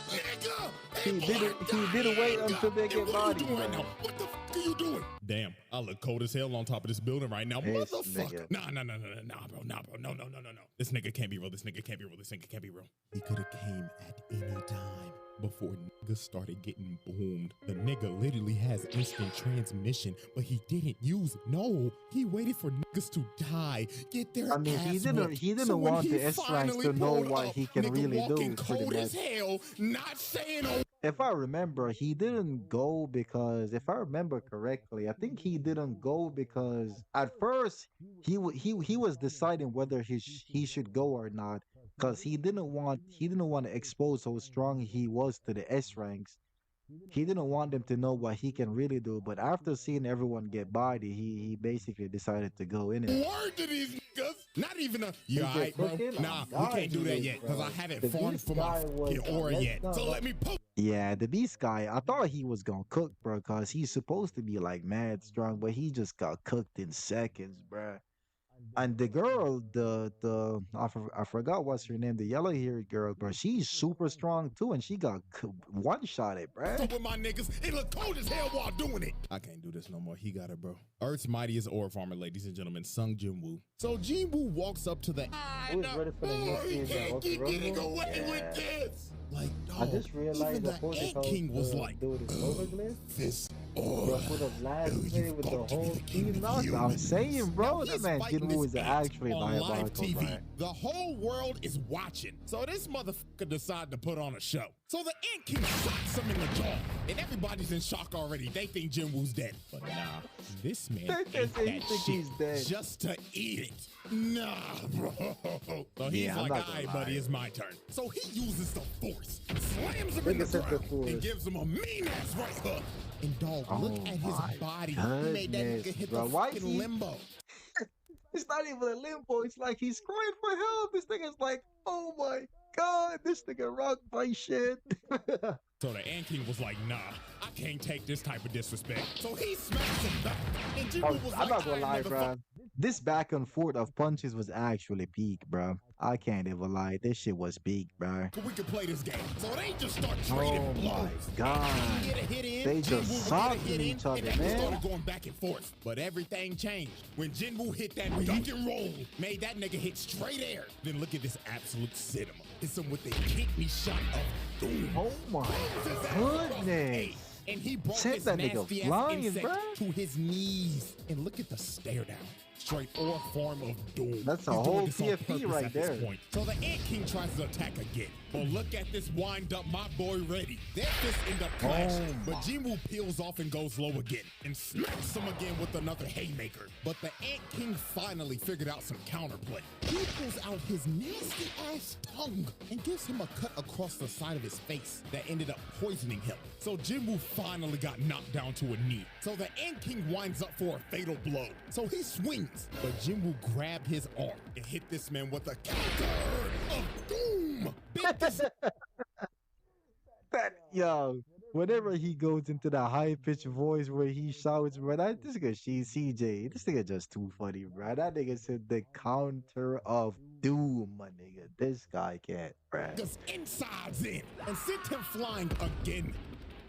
Speaker 5: Nigga!
Speaker 1: He didn't wait until they get
Speaker 5: What are you
Speaker 1: bodied,
Speaker 5: doing right
Speaker 1: bro.
Speaker 5: now? What the fuck are you doing? Damn, I look cold as hell on top of this building right now.
Speaker 1: This
Speaker 5: Motherfucker.
Speaker 1: nigga.
Speaker 5: Nah, bro. No. This nigga can't be real. This nigga can't be real. He could have came at any time before niggas started getting boomed. The nigga literally has instant transmission, but he didn't use it. No, he waited for niggas to die, get their
Speaker 1: I mean, he
Speaker 5: ass
Speaker 1: didn't.
Speaker 5: whooped.
Speaker 1: He didn't
Speaker 5: So when
Speaker 1: want
Speaker 5: he
Speaker 1: the S ranks
Speaker 5: finally
Speaker 1: to know
Speaker 5: pulled
Speaker 1: what
Speaker 5: up,
Speaker 1: he can
Speaker 5: nigga
Speaker 1: really
Speaker 5: walking
Speaker 1: do. Pretty
Speaker 5: cold
Speaker 1: much.
Speaker 5: as hell, not saying a
Speaker 1: If I remember, he didn't go because, if I remember correctly, I think he didn't go because at first he was deciding whether he should go or not, because he didn't want to expose how strong he was to the S ranks. He didn't want them to know what he can really do. But after seeing everyone get bodied, he basically decided to go in it.
Speaker 5: word to these niggas. Not even a, you
Speaker 1: He
Speaker 5: alright,
Speaker 1: get
Speaker 5: bro?
Speaker 1: cooking?
Speaker 5: Nah,
Speaker 1: Oh,
Speaker 5: we can't do
Speaker 1: God,
Speaker 5: that
Speaker 1: he
Speaker 5: yet
Speaker 1: is,
Speaker 5: because I
Speaker 1: bro.
Speaker 5: haven't
Speaker 1: The
Speaker 5: farmed
Speaker 1: beast
Speaker 5: for my
Speaker 1: guy was,
Speaker 5: fucking ore
Speaker 1: let's
Speaker 5: yet.
Speaker 1: not-
Speaker 5: So let me poke.
Speaker 1: Yeah, the Beast guy, I thought he was gonna cook, bro, because he's supposed to be like mad strong, but he just got cooked in seconds, bro. And the girl, I forgot what's her name, the yellow haired girl, bro. She's super strong too, and she got one shotted, bro.
Speaker 5: So with my niggas, it look cold as hell while doing it. I can't do this no more. He got it, bro. Earth's mightiest ore farmer, ladies and gentlemen, Sung Jinwoo. So Jinwoo walks up to the.
Speaker 1: Who is ready for the next
Speaker 5: He
Speaker 1: season?
Speaker 5: can't
Speaker 1: What's
Speaker 5: keep
Speaker 1: the
Speaker 5: getting
Speaker 1: rumble?
Speaker 5: away
Speaker 1: Yeah.
Speaker 5: with this. Like,
Speaker 1: I
Speaker 5: dog,
Speaker 1: just realized
Speaker 5: even
Speaker 1: the
Speaker 5: the Ant King was like,
Speaker 1: dude is overglyph.
Speaker 5: this
Speaker 1: Bro,
Speaker 5: ore.
Speaker 1: put up last
Speaker 5: you
Speaker 1: minute with the
Speaker 5: fought to be
Speaker 1: whole
Speaker 5: the king
Speaker 1: team
Speaker 5: of
Speaker 1: knocked. I'm
Speaker 5: humans.
Speaker 1: saying, bro,
Speaker 5: Now
Speaker 1: that
Speaker 5: he's
Speaker 1: man
Speaker 5: fighting
Speaker 1: Jinwoo
Speaker 5: this
Speaker 1: is
Speaker 5: ant
Speaker 1: actually
Speaker 5: on live
Speaker 1: diabolical,
Speaker 5: TV.
Speaker 1: bro.
Speaker 5: The whole world is watching. So this motherfucker decided to put on a show. So the Ant King shots him in the jaw. And everybody's in shock already. They think Jinwoo's dead. But nah, this man
Speaker 1: They
Speaker 5: ate
Speaker 1: think
Speaker 5: that
Speaker 1: he's
Speaker 5: shit
Speaker 1: dead.
Speaker 5: just to eat it. Nah, bro. So he's
Speaker 1: Yeah, I'm
Speaker 5: like,
Speaker 1: not
Speaker 5: all
Speaker 1: gonna
Speaker 5: right,
Speaker 1: lie.
Speaker 5: buddy, it's my turn. So he uses the force, slams him in
Speaker 1: Nigga
Speaker 5: the
Speaker 1: said the
Speaker 5: ground,
Speaker 1: force.
Speaker 5: and gives him a mean-ass right hook. And dog, look
Speaker 1: Oh
Speaker 5: at his
Speaker 1: my
Speaker 5: body. He made that
Speaker 1: goodness,
Speaker 5: nigga hit
Speaker 1: bro.
Speaker 5: the
Speaker 1: Why is
Speaker 5: fucking
Speaker 1: he-
Speaker 5: limbo.
Speaker 1: It's not even a limbo. It's like he's crying for help. This nigga's like, oh my god, this nigga rocked my shit.
Speaker 5: So the Ant King was like, nah, I can't take this type of disrespect. So he smacked him back. And Jinwoo was
Speaker 1: I'm
Speaker 5: like,
Speaker 1: not gonna lie,
Speaker 5: "Alright,
Speaker 1: bro.
Speaker 5: motherfucker."
Speaker 1: This back and forth of punches was actually peak, bro. I can't even lie. This shit was peak, bro.
Speaker 5: We can play this game. So they just start trading
Speaker 1: Oh
Speaker 5: blows.
Speaker 1: my god.
Speaker 5: Get a hit in,
Speaker 1: They
Speaker 5: Jinwoo
Speaker 1: just
Speaker 5: would get a
Speaker 1: socked
Speaker 5: hit in,
Speaker 1: each other,
Speaker 5: and then
Speaker 1: man.
Speaker 5: started going back and forth. But everything changed when Jinwoo hit that dunk and roll. Made that nigga hit straight air. Then look at this absolute cinema. Hits him with the kidney shot of doom.
Speaker 1: Oh my goodness.
Speaker 5: And he brought
Speaker 1: Sent
Speaker 5: his
Speaker 1: that nigga
Speaker 5: nasty ass
Speaker 1: flying,
Speaker 5: insect
Speaker 1: bruh.
Speaker 5: to his knees. And look at the stare down. Straight or form of doom.
Speaker 1: That's a
Speaker 5: He's doing
Speaker 1: whole
Speaker 5: this on
Speaker 1: PFP
Speaker 5: purpose
Speaker 1: right
Speaker 5: at this
Speaker 1: there.
Speaker 5: point. So the Ant King tries to attack again. But look at this wind up, my boy ready. Their fists end up clashing. But Jinwoo peels off and goes low again and smacks him again with another haymaker. But the Ant King finally figured out some counterplay. He pulls out his nasty ass tongue and gives him a cut across the side of his face that ended up poisoning him. So Jinwoo finally got knocked down to a knee. So the Ant King winds up for a fatal blow. So he swings, but Jinwoo grabbed his arm and hit this man with a counter of doom.
Speaker 1: Yo, whenever he goes into the high pitched voice where he shouts, bro, this nigga CJ, this nigga just too funny, bro. That nigga said the counter of doom, my nigga. This guy can't, bro.
Speaker 5: Just insides in and sent him flying again.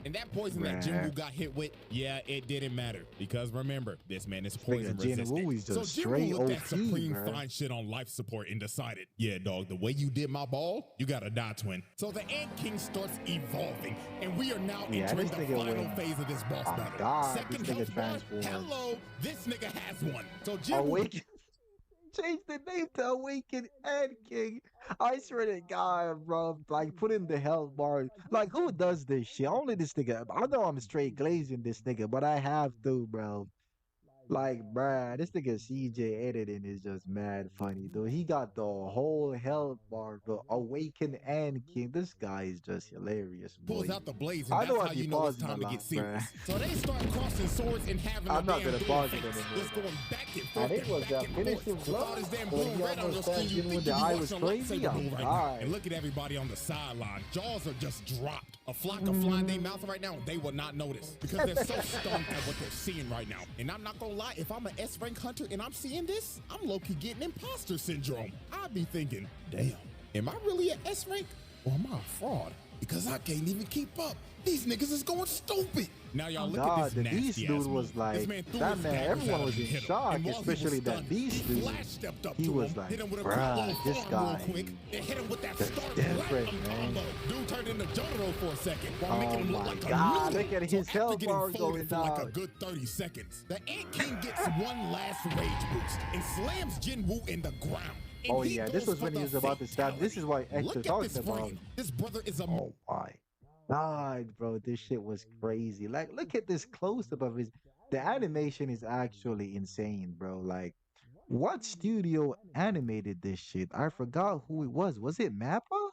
Speaker 5: And that poison that Jinwoo got hit with, yeah, it didn't matter. Because remember, this man is poison resistant.
Speaker 1: Jinwoo is
Speaker 5: So
Speaker 1: just
Speaker 5: Jinwoo
Speaker 1: straight
Speaker 5: looked at
Speaker 1: OP,
Speaker 5: Supreme
Speaker 1: bro.
Speaker 5: fine shit on life support and decided, yeah, dog, the way you did my ball, you gotta die, twin. So the Ant King starts evolving, and we are now entering
Speaker 1: this
Speaker 5: the
Speaker 1: nigga
Speaker 5: final
Speaker 1: went-
Speaker 5: phase of this boss
Speaker 1: Oh,
Speaker 5: battle.
Speaker 1: God,
Speaker 5: Second
Speaker 1: this nigga
Speaker 5: health bar,
Speaker 1: transformed.
Speaker 5: hello, this nigga has one. So Jinwoo
Speaker 1: Awaken. Change the name to Awaken Ant King. I swear to God, bro. Like, put in the health bar. Like, who does this shit? Only this nigga. I know I'm straight glazing this nigga, but I have to, bro. Like, bruh, this nigga CJ editing is just mad funny, though. He got the whole health bar, the Awaken and King. This guy is just hilarious, boy.
Speaker 5: pulls out the blaze, and
Speaker 1: I
Speaker 5: that's
Speaker 1: know
Speaker 5: how
Speaker 1: I be
Speaker 5: you know it's
Speaker 1: pausing
Speaker 5: time
Speaker 1: a
Speaker 5: to get
Speaker 1: lot,
Speaker 5: serious.
Speaker 1: bruh.
Speaker 5: So they start crossing swords and having
Speaker 1: I'm
Speaker 5: a
Speaker 1: not
Speaker 5: damn
Speaker 1: gonna
Speaker 5: duel
Speaker 1: pause it
Speaker 5: face.
Speaker 1: anymore.
Speaker 5: Just going back and
Speaker 1: I
Speaker 5: forth
Speaker 1: think
Speaker 5: and
Speaker 1: was
Speaker 5: back
Speaker 1: that
Speaker 5: and
Speaker 1: finishing
Speaker 5: forth.
Speaker 1: blow?
Speaker 5: With all this damn
Speaker 1: Or
Speaker 5: blue
Speaker 1: he
Speaker 5: and red on your
Speaker 1: almost
Speaker 5: screen,
Speaker 1: stabbed
Speaker 5: you
Speaker 1: him
Speaker 5: think
Speaker 1: with
Speaker 5: you
Speaker 1: the
Speaker 5: be
Speaker 1: eye
Speaker 5: watching
Speaker 1: was
Speaker 5: a
Speaker 1: crazy?
Speaker 5: lightsaber duel right now.
Speaker 1: Alright.
Speaker 5: And look at everybody on the sideline. Jaws are just dropped. A flock of flying their mouth right now, and they will not notice because they're so stunned at what they're seeing right now. And I'm not gonna lie, if I'm an S-rank hunter and I'm seeing this, I'm low-key getting imposter syndrome. I'd be thinking, damn, am I really an S-rank or am I a fraud? Because I can't even keep up. These niggas is going stupid. Now y'all look
Speaker 1: God,
Speaker 5: at
Speaker 1: the
Speaker 5: this
Speaker 1: Beast
Speaker 5: nasty
Speaker 1: dude
Speaker 5: ass
Speaker 1: was
Speaker 5: move.
Speaker 1: like,
Speaker 5: This man threw
Speaker 1: that
Speaker 5: his
Speaker 1: man,
Speaker 5: daggers
Speaker 1: everyone
Speaker 5: at
Speaker 1: was
Speaker 5: him
Speaker 1: in
Speaker 5: and hit him.
Speaker 1: shock,
Speaker 5: And while he was
Speaker 1: especially that
Speaker 5: stunned,
Speaker 1: Beast
Speaker 5: he
Speaker 1: dude.
Speaker 5: flash stepped up
Speaker 1: He
Speaker 5: to
Speaker 1: was
Speaker 5: him,
Speaker 1: like,
Speaker 5: hit him with a quick
Speaker 1: bruh,
Speaker 5: little
Speaker 1: this
Speaker 5: farm real
Speaker 1: guy
Speaker 5: quick, and hit him with that
Speaker 1: is
Speaker 5: star
Speaker 1: different,
Speaker 5: platinum
Speaker 1: man.
Speaker 5: combo. Dude turned into Jotaro for a second while
Speaker 1: Oh
Speaker 5: making him look
Speaker 1: my
Speaker 5: like
Speaker 1: God,
Speaker 5: a noodle.
Speaker 1: look at
Speaker 5: So
Speaker 1: his
Speaker 5: after
Speaker 1: health
Speaker 5: getting
Speaker 1: bar
Speaker 5: folded
Speaker 1: going
Speaker 5: for like a
Speaker 1: down.
Speaker 5: good 30 seconds, the Ant King gets one last rage boost and slams Jinwoo in the ground. And
Speaker 1: Oh
Speaker 5: he
Speaker 1: yeah, this
Speaker 5: goes
Speaker 1: was when
Speaker 5: for
Speaker 1: he
Speaker 5: the
Speaker 1: was about to stab. This is why
Speaker 5: fatality.
Speaker 1: Extra
Speaker 5: Look at
Speaker 1: talking
Speaker 5: this
Speaker 1: about.
Speaker 5: frame. This brother is a
Speaker 1: Oh my God, bro, this shit was crazy. Like, look at this close up of his. The animation is actually insane, bro. Like, what studio animated this shit? I forgot who it was. Was it Mappa?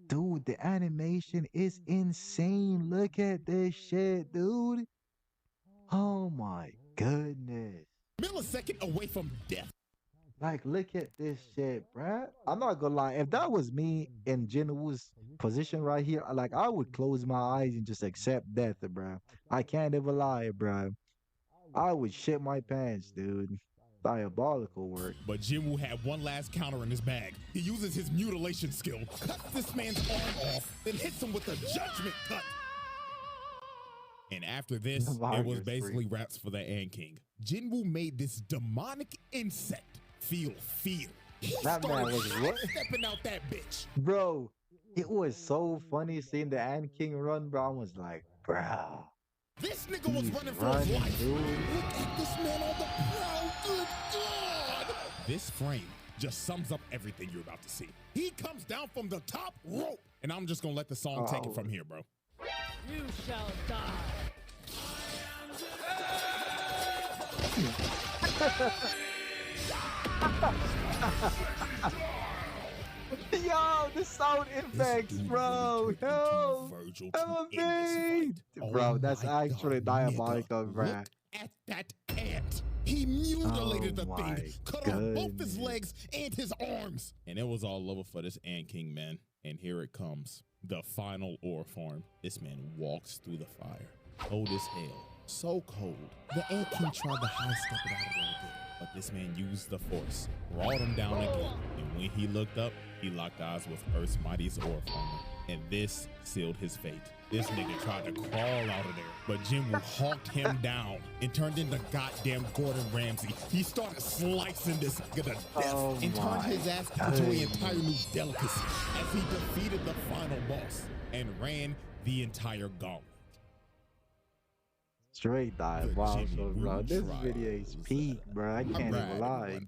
Speaker 1: Dude, the animation is insane. Look at this shit, dude. Oh my goodness.
Speaker 5: millisecond away from death.
Speaker 1: Like, look at this shit, bruh. I'm not gonna lie. If that was me in Jinwoo's position right here, like, I would close my eyes and just accept death, bruh. I can't even lie, bruh. I would shit my pants, dude. Diabolical work.
Speaker 5: But Jinwoo had one last counter in his bag. He uses his mutilation skill, cuts this man's arm off, then hits him with a judgment cut. And after this, it was basically wraps for the Ant King. Jinwoo made this demonic insect feel fear. He
Speaker 1: That man
Speaker 5: started
Speaker 1: was what?
Speaker 5: stepping out that bitch.
Speaker 1: Bro, it was so funny seeing the Ant King run, bro. I was like, bruh.
Speaker 5: This nigga was
Speaker 1: He's
Speaker 5: running for his
Speaker 1: running,
Speaker 5: life.
Speaker 1: dude.
Speaker 5: Look at this man on the prowl. Good God. This frame just sums up everything you're about to see. He comes down from the top rope. And I'm just going to let the song take it from here, bro.
Speaker 8: You shall die.
Speaker 1: Yo, the sound effects, bro. Yo,
Speaker 5: Virgil
Speaker 1: help
Speaker 5: to end
Speaker 1: me.
Speaker 5: this fight.
Speaker 1: Bro,
Speaker 5: Oh
Speaker 1: that's
Speaker 5: my
Speaker 1: actually
Speaker 5: God,
Speaker 1: diabolical,
Speaker 5: nigga.
Speaker 1: bro.
Speaker 5: Look at that ant. He mutilated
Speaker 1: Oh
Speaker 5: the thing,
Speaker 1: my
Speaker 5: cut off both his
Speaker 1: goodness.
Speaker 5: legs and his arms. And it was all over for this Ant King, man. And here it comes, the final ore farm. This man walks through the fire, cold as hell, so cold. The Ant King tried to high step it out a little bit, but this man used the force, brought him down again. And when he looked up, he locked eyes with Earth's mightiest ore farmer. And this sealed his fate. This nigga tried to crawl out of there, but Jinwoo hawked him down and turned into goddamn Gordon Ramsay. He started slicing this nigga to death and turned his ass into an entire new delicacy as he defeated the final boss and ran the entire gauntlet.
Speaker 1: Straight dive. Wow, so, bro, this video is peak, bro. I can't even lie.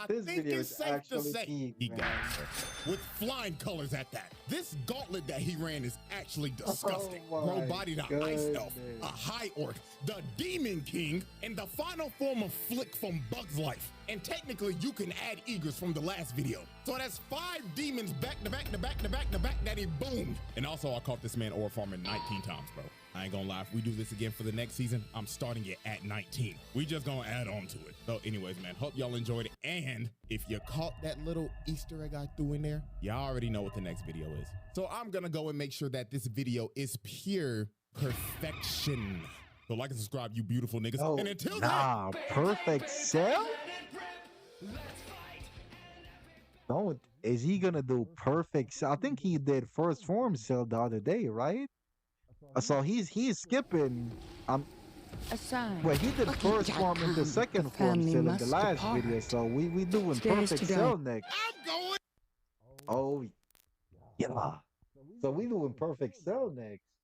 Speaker 1: This video is actually peak,
Speaker 5: he got it. With flying colors at that. This gauntlet that he ran is actually disgusting. Bro bodied an ice elf, a high orc, the demon king, and the final form of Flick from Bug's Life. And technically, you can add Eagers from the last video. So that's 5 demons back to back to back to back to back that he boomed. And also, I caught this man ore farming 19 times, bro. I ain't gonna lie, if we do this again for the next season, I'm starting it at 19. We just gonna add on to it. So anyways, man, hope y'all enjoyed it. And if you caught that little Easter egg I threw in there, y'all already know what the next video is. So I'm gonna go and make sure that this video is pure perfection. So like and subscribe, you beautiful niggas.
Speaker 1: Oh,
Speaker 5: and until
Speaker 1: nah,
Speaker 5: then,
Speaker 1: perfect cell? Don't, is he gonna do perfect cell? I think he did first form cell the other day, right? So he's skipping. Well, he did first form into second form cell in the last video, so we doing perfect cell next.
Speaker 5: I'm going.
Speaker 1: Oh, yeah. So we doing perfect cell next.